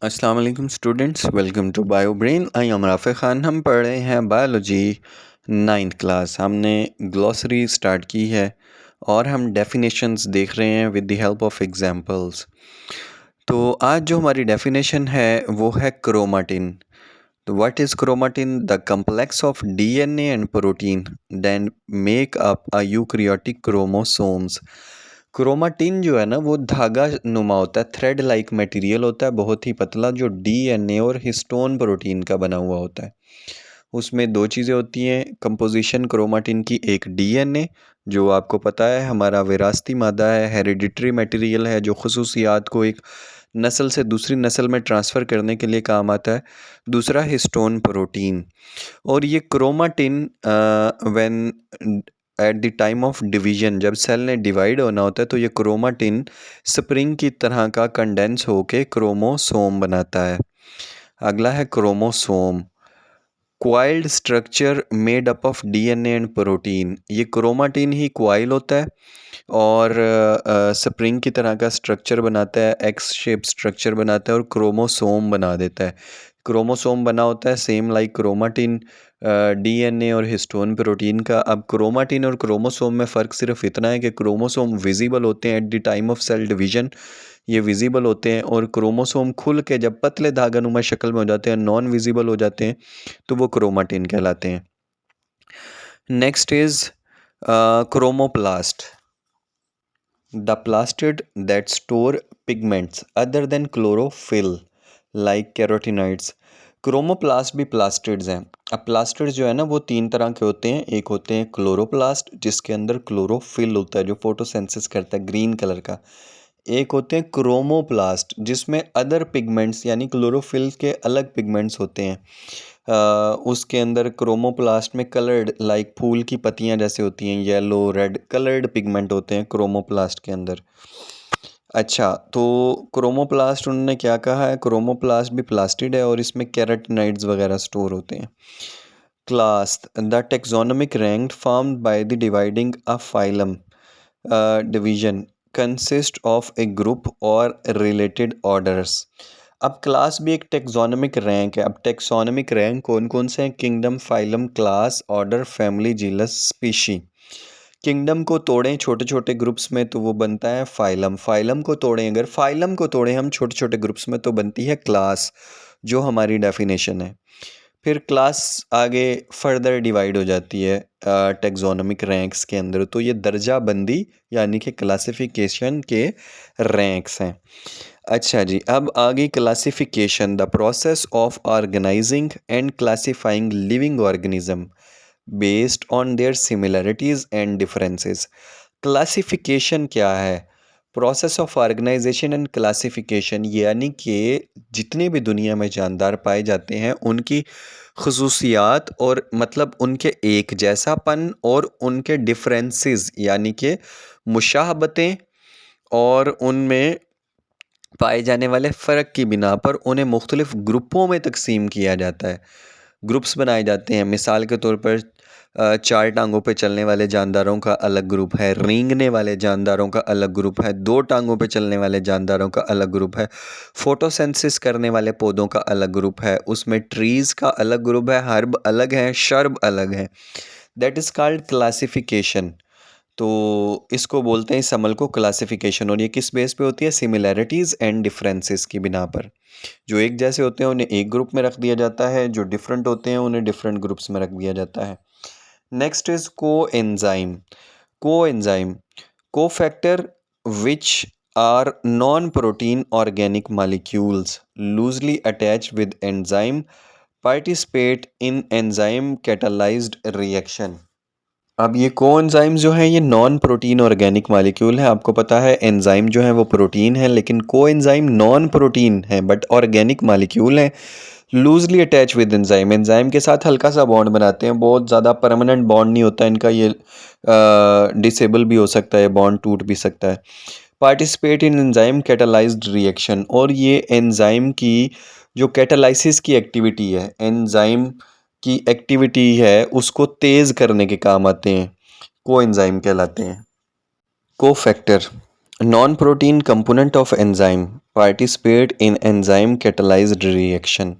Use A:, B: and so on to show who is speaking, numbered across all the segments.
A: अस्सलाम वालेकुम students, welcome to bio brain. I am Rafay Khan. हम पढ़ रहे हैं बायोलॉजी 9th क्लास। हमने ग्लॉसरी स्टार्ट की है और हम डेफिनेशंस देख रहे हैं with the help of examples. तो आज जो हमारी डेफिनेशन है वो है क्रोमाटिन। तो what is chromatin? The complex of DNA and protein then make up a eukaryotic chromosomes. Chromatin जो है ना वो धागा नुमा होता है, थ्रेड लाइक मटेरियल होता है, बहुत ही पतला, जो डीएनए और हिस्टोन प्रोटीन का बना हुआ होता है। उसमें दो चीज़ें होती हैं कंपोजिशन क्रोमाटिन की। एक डीएनए, जो आपको पता है हमारा विरासती मादा है, हेरिडिटरी मटेरियल है, जो खसूसियात को एक नस्ल से दूसरी नस्ल में ट्रांसफ़र करने के लिए काम आता है। दूसरा हिस्टोन प्रोटीन। और ये chromatin when eight the time of division, जब सेल ने डिवाइड होना होता है, तो ये क्रोमाटिन स्प्रिंग की तरह का कंडेंस होके क्रोमोसोम बनाता है। अगला है chromosome, coiled structure made up of DNA and protein. ये क्रोमाटिन ही क्वाइल होता है और स्प्रिंग की तरह का स्ट्रक्चर बनाता है, एक्स शेप स्ट्रक्चर बनाता है और क्रोमोसोम बना देता है। क्रोमोसोम बना होता है सेम लाइक क्रोमाटिन, डीएनए और हिस्टोन प्रोटीन का। अब क्रोमाटिन और क्रोमोसोम में फ़र्क सिर्फ इतना है कि क्रोमोसोम विजिबल होते हैं at the time of cell division, ये विजिबल होते हैं, और क्रोमोसोम खुल के जब पतले धागानुमा शक्ल में हो जाते हैं, नॉन विजिबल हो जाते हैं, तो वो क्रोमाटिन कहलाते हैं। Next is chromoplast, the plastid that store pigments other than chlorophyll like carotenoids. Chromoplast भी प्लास्टिड्स हैं। अब प्लास्टिड्स जो है ना वो तीन तरह के होते हैं। एक होते हैं क्लोरोप्लास्ट, जिसके अंदर क्लोरोफिल होता है जो फोटोसिंथेसिस करता है ग्रीन कलर का। एक होते हैं क्रोमोप्लास्ट, जिसमें अदर पिगमेंट्स यानी क्लोरोफिल के अलग पिगमेंट्स होते हैं। उसके अंदर क्रोमोप्लास्ट में कलर्ड लाइक फूल की पत्तियां जैसे होती हैं, येलो रेड कलर्ड पिगमेंट होते हैं क्रोमोप्लास्ट के अंदर। अच्छा, तो क्रोमोप्लास्ट उन्होंने क्या कहा है, क्रोमोप्लास्ट भी प्लास्टिड है और इसमें कैरोटिनाइड्स वगैरह स्टोर होते हैं। Class, the taxonomic rank formed by the dividing a phylum division consist of A group और रिलेटेड ऑर्डर्स। अब क्लास भी एक टेक्सोनोमिक रैंक है। अब टेक्सोनोमिक रैंक कौन कौन से हैं? Kingdom, phylum, class, order, family, genus, species. Kingdom को तोड़ें छोटे छोटे ग्रुप्स में तो वो बनता है फाइलम। फाइलम को तोड़ें, अगर फाइलम को तोड़ें हम छोटे छोटे ग्रुप्स में, तो बनती है क्लास, जो हमारी डेफिनेशन है। फिर क्लास आगे फर्दर डिवाइड हो जाती है टेक्सोनोमिक रैंक्स के अंदर। तो ये दर्जा बंदी यानी कि क्लासिफिकेशन के रैंक्स हैं। अच्छा जी, अब आगे classification, the process of organising and classifying living organism based on their similarities and differences. Classification क्या है? Process of organisation and classification, यानी कि जितने भी दुनिया में जानदार पाए जाते हैं उनकी खसूसियात और मतलब उनके एक जैसापन और उनके डिफरेंसेस यानी कि मुशाहबतें और उनमें पाए जाने वाले फ़र्क की बिना पर उन्हें मुख्तलिफ़ ग्रुपों में तकसीम किया जाता है। ग्रुप्स बनाए जाते हैं। मिसाल के तौर पर चार टांगों पे चलने वाले जानदारों का अलग ग्रुप है, रेंगने वाले जानदारों का अलग ग्रुप है, दो टांगों पे चलने वाले जानदारों का अलग ग्रुप है, फोटोसिंथेसिस करने वाले पौधों का अलग ग्रुप है, उसमें ट्रीज़ का अलग ग्रुप है, हर्ब अलग हैं, शर्ब अलग हैं। That is called classification. तो इसको बोलते हैं, इस अमल को क्लासिफिकेशन। और ये किस बेस पे होती है? सिमिलैरिटीज़ एंड डिफरेंसेस की बिना पर। जो एक जैसे होते हैं उन्हें एक ग्रुप में रख दिया जाता है, जो डिफरेंट होते हैं उन्हें डिफरेंट ग्रुप्स में रख दिया जाता है। Next is coenzyme. Coenzyme, cofactor which are non protein organic molecules loosely attached with enzyme participate in enzyme catalysed reaction. अब ये कोएंजाइम जो है ये नॉन प्रोटीन ऑर्गेनिक मॉलिक्यूल है। आपको पता है एंजाइम जो है वो प्रोटीन है, लेकिन कोएंजाइम नॉन प्रोटीन है बट ऑर्गेनिक मॉलिक्यूल है। Loosely attach with enzyme, enzyme के साथ हल्का सा बॉन्ड बनाते हैं, बहुत ज़्यादा परमानेंट बॉन्ड नहीं होता इनका, ये डिसेबल भी हो सकता है, बॉन्ड टूट भी सकता है। Participate in enzyme catalysed reaction, और ये एंजाइम की जो कैटालाइसिस की एक्टिविटी है, एंजाइम की एक्टिविटी है उसको तेज़ करने के काम आते हैं, कोएंजाइम कहलाते हैं। Cofactor, non protein component of enzyme participate in enzyme catalysed reaction.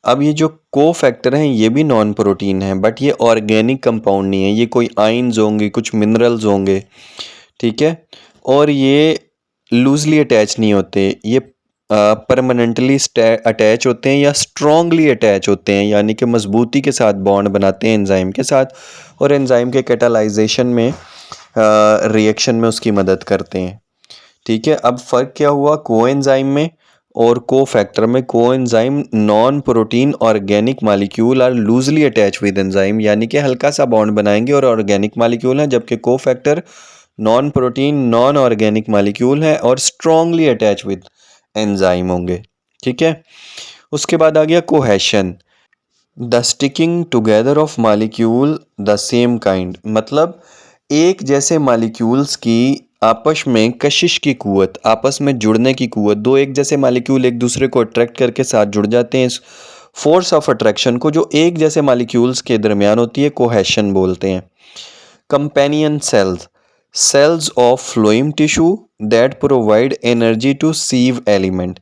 A: अब ये जो को फैक्टर हैं ये भी नॉन प्रोटीन है, बट ये ऑर्गेनिक कंपाउंड नहीं है, ये कोई आइंस होंगे, कुछ मिनरल्स होंगे, ठीक है। और ये लूजली अटैच नहीं होते, ये परमानेंटली अटैच होते हैं या स्ट्रॉन्गली अटैच होते हैं, यानी कि मजबूती के साथ बॉन्ड बनाते हैं एंजाइम के साथ और एंजाइम के कैटालाइजेशन में रिएक्शन में उसकी मदद करते हैं, ठीक है। अब फ़र्क क्या हुआ कोएंजाइम में और को फैक्टर में? Coenzyme non protein organic molecule are loosely attach with enzyme, यानी कि हल्का सा बॉन्ड बनाएंगे और ऑर्गेनिक मालिक्यूल हैं, जबकि को factor non protein non organic molecule है और स्ट्रॉन्गली अटैच विद एंजाइम होंगे, ठीक है। उसके बाद आ गया cohesion, the sticking together of molecule the same kind, मतलब एक जैसे मालिक्यूल्स की आपस में कशिश की कुव्वत, आपस में जुड़ने की कुव्वत, दो एक जैसे मालिक्यूल एक दूसरे को अट्रैक्ट करके साथ जुड़ जाते हैं, इस फोर्स ऑफ अट्रैक्शन को जो एक जैसे मालिक्यूल्स के दरमियान होती है कोहेशन बोलते हैं। Companion cells, cells of phloem tissue that provide energy to sieve element।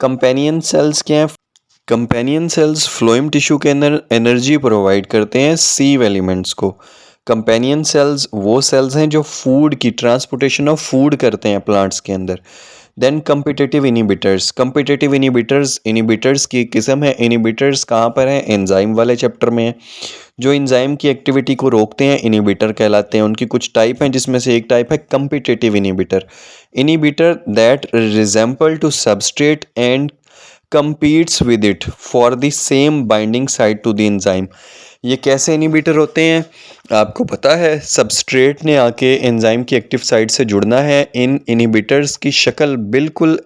A: Companion cells क्या हैं? कंपेनियन सेल्स फ्लोएम टिश्यू के अंदर एनर्जी प्रोवाइड करते हैं सीव एलिमेंट्स को। कंपेनियन सेल्स वो सेल्स हैं जो फूड की ट्रांसपोर्टेशन ऑफ फूड करते हैं प्लांट्स के अंदर। Then competitive inhibitors, competitive inhibitors की किस्म है। इनिबिटर्स कहाँ पर हैं? एंजाइम वाले चैप्टर में है। जो एंजाइम की एक्टिविटी को रोकते हैं इनिबिटर कहलाते हैं। उनकी कुछ टाइप हैं जिसमें से एक टाइप है competitive inhibitor, inhibitor that resemble to substrate and competes with it for the same binding site to the enzyme। ये कैसे इनिबिटर होते हैं? आपको पता है सबस्ट्रेट ने आके एंजाइम की एक्टिव साइट से जुड़ना है। इन इनिबिटर्स की शक्ल बिल्कुल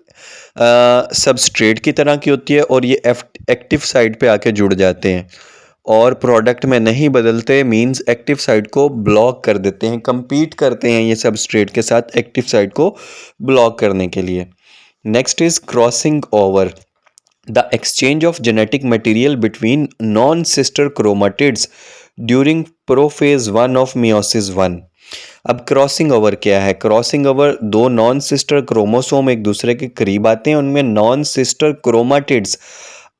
A: सबस्ट्रेट की तरह की होती है और ये एक्टिव साइट पे आके जुड़ जाते हैं और प्रोडक्ट में नहीं बदलते, मींस एक्टिव साइट को ब्लॉक कर देते हैं, compete करते हैं ये सबस्ट्रेट के साथ एक्टिव साइट को ब्लॉक करने के लिए। Next is crossing over, the exchange of genetic material between non-sister chromatids during prophase 1 of meiosis 1। अब क्रॉसिंग ओवर क्या है? क्रॉसिंग ओवर दो नॉन सिस्टर क्रोमोसोम एक दूसरे के करीब आते हैं, उनमें नॉन सिस्टर क्रोमाटिड्स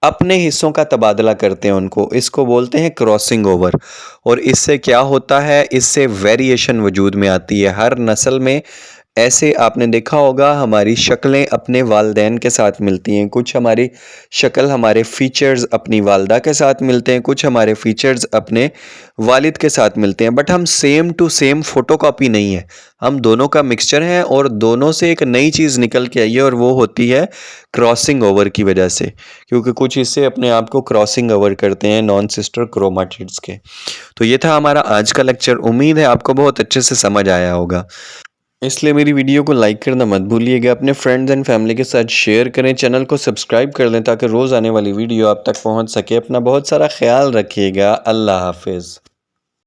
A: अपने हिस्सों का तबादला करते हैं, उनको इसको बोलते हैं क्रॉसिंग ओवर। और इससे क्या होता है? इससे वेरिएशन वजूद में आती है हर नस्ल में। ऐसे आपने देखा होगा हमारी शक्लें अपने वालदैन के साथ मिलती हैं, कुछ हमारी शक्ल हमारे फीचर्स अपनी वालदा के साथ मिलते हैं, कुछ हमारे फीचर्स अपने वालिद के साथ मिलते हैं, बट हम सेम टू सेम फोटोकॉपी नहीं है, हम दोनों का मिक्सचर है और दोनों से एक नई चीज़ निकल के आई है और वो होती है क्रॉसिंग ओवर की वजह से, क्योंकि कुछ हिस्से अपने आप को क्रॉसिंग ओवर करते हैं नॉन सिस्टर क्रोमाटिड्स के। तो ये था हमारा आज का लेक्चर, उम्मीद है आपको बहुत अच्छे से समझ आया होगा। इसलिए मेरी वीडियो को लाइक करना मत भूलिएगा, अपने फ्रेंड्स एंड फैमिली के साथ शेयर करें, चैनल को सब्सक्राइब कर लें ताकि रोज़ आने वाली वीडियो आप तक पहुंच सके। अपना बहुत सारा ख्याल रखिएगा। अल्लाह हाफिज़।